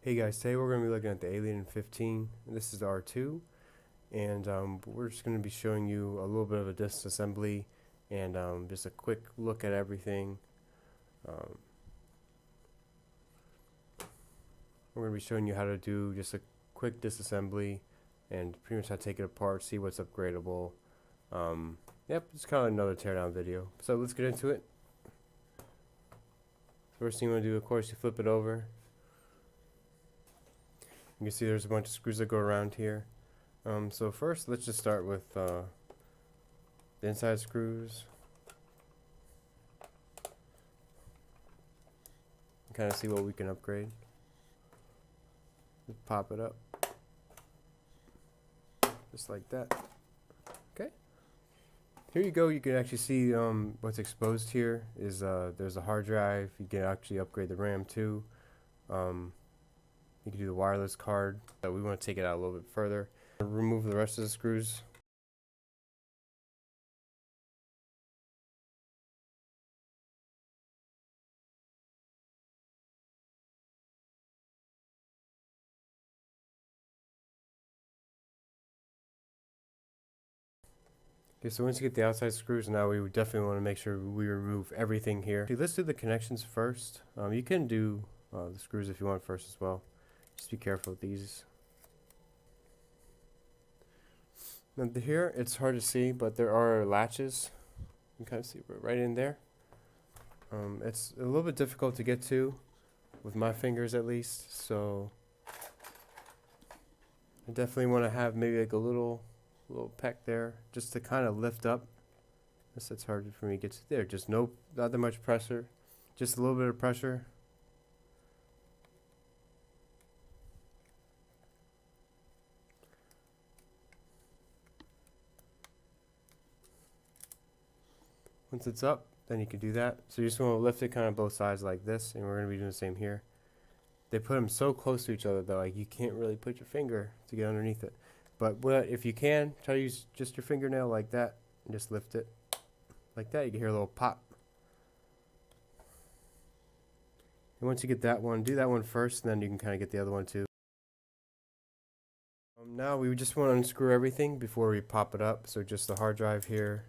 Hey guys, today we're going to be looking at the Alien 15. This is R2, and we're just going to be showing you a little bit of a disassembly and just a quick look at everything. We're going to be showing you how to do just a quick disassembly and pretty much how to take it apart, see what's upgradable. Yep, it's kind of another teardown video. So let's get into it. First thing you want to do, of course, you flip it over. You can see there's a bunch of screws that go around here. So first, let's just start with the inside screws. Kind of see what we can upgrade. Just pop it up, just like that. Okay. Here you go. You can actually see what's exposed here is there's a hard drive. You can actually upgrade the RAM too. You can do the wireless card. We want to take it out a little bit further. Remove the rest of the screws. Okay, so once you get the outside screws, now we would definitely want to make sure we remove everything here. Okay, let's do the connections first. You can do the screws if you want first as well. Just be careful with these. Now here, it's hard to see, but there are latches. You can kind of see right in there. It's a little bit difficult to get to, with my fingers at least, so I definitely want to have maybe like a little peck there, just to kind of lift up. This it's hard for me to get to there. Just not that much pressure, just a little bit of pressure. Once it's up, then you can do that. So you just want to lift it kind of both sides like this, and we're going to be doing the same here. They put them so close to each other though, like you can't really put your finger to get underneath it. But if you can, try to use just your fingernail like that, and just lift it like that. You can hear a little pop. And once you get that one, do that one first, and then you can kind of get the other one too. Now we just want to unscrew everything before we pop it up. So just the hard drive here,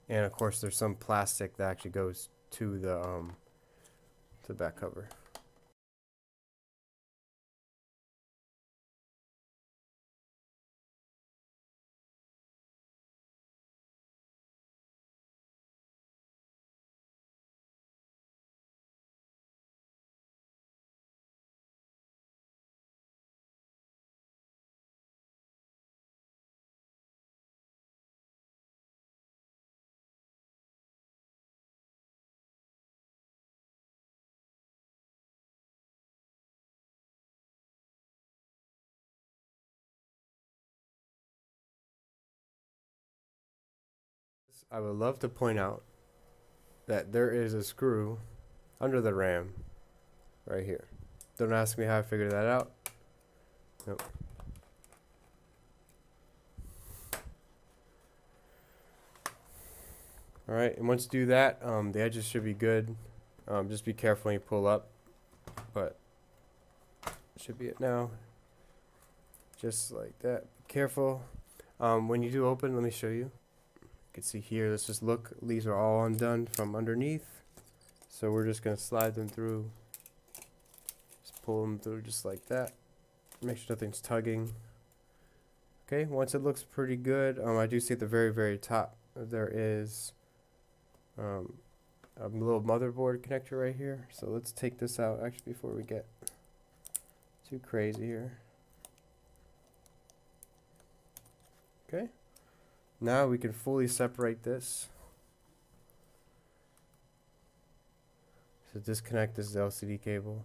and of course there's some plastic that actually goes to the back cover. I would love to point out that there is a screw under the RAM right here. Don't ask me how I figured that out. Nope. Alright, and once you do that, the edges should be good. Just be careful when you pull up, but should be it now. Just like that. Be careful. When you do open, let me show you. You can see here, let's just look. These are all undone from underneath. So we're just going to slide them through. Just pull them through just like that. Make sure nothing's tugging. Okay, once it looks pretty good, I do see at the very, very top there is a little motherboard connector right here. So let's take this out actually before we get too crazy here. Okay. Now we can fully separate this. So disconnect this LCD cable.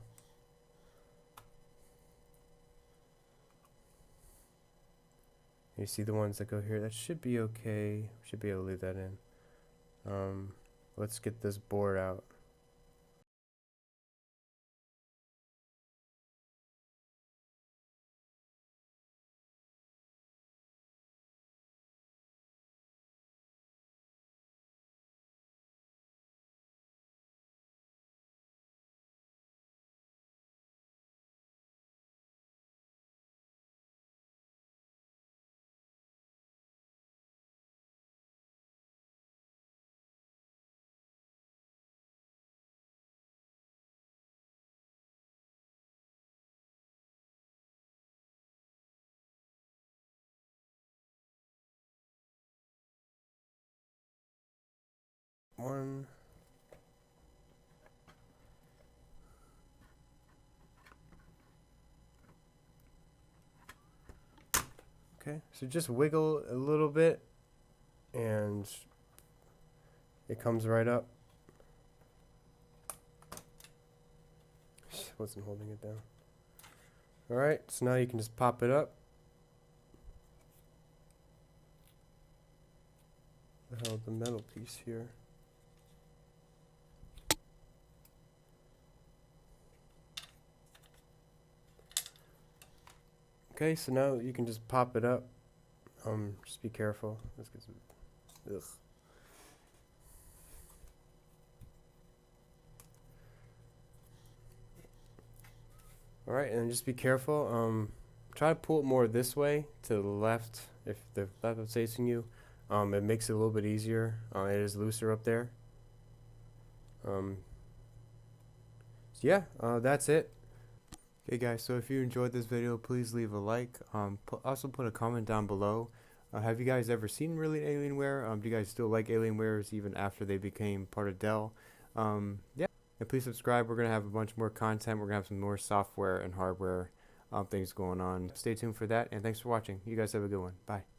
You see the ones that go here? That should be okay. Should be able to leave that in. Let's get this board out. one. Okay, so just wiggle a little bit and it comes right up. Wasn't holding it down. Alright, so now you can just pop it up. The hell, the metal piece here. Okay, so now you can just pop it up. Just be careful. Let's get some. Ugh. Alright, and just be careful. Try to pull it more this way to the left if the left is facing you. It makes it a little bit easier. It is looser up there. So yeah, that's it. Okay guys, so if you enjoyed this video, please leave a like. Also put a comment down below. Have you guys ever seen really Alienware? Do you guys still like Alienwares even after they became part of Dell? Yeah, and please subscribe. We're going to have a bunch more content. We're going to have some more software and hardware things going on. Stay tuned for that, and thanks for watching. You guys have a good one. Bye.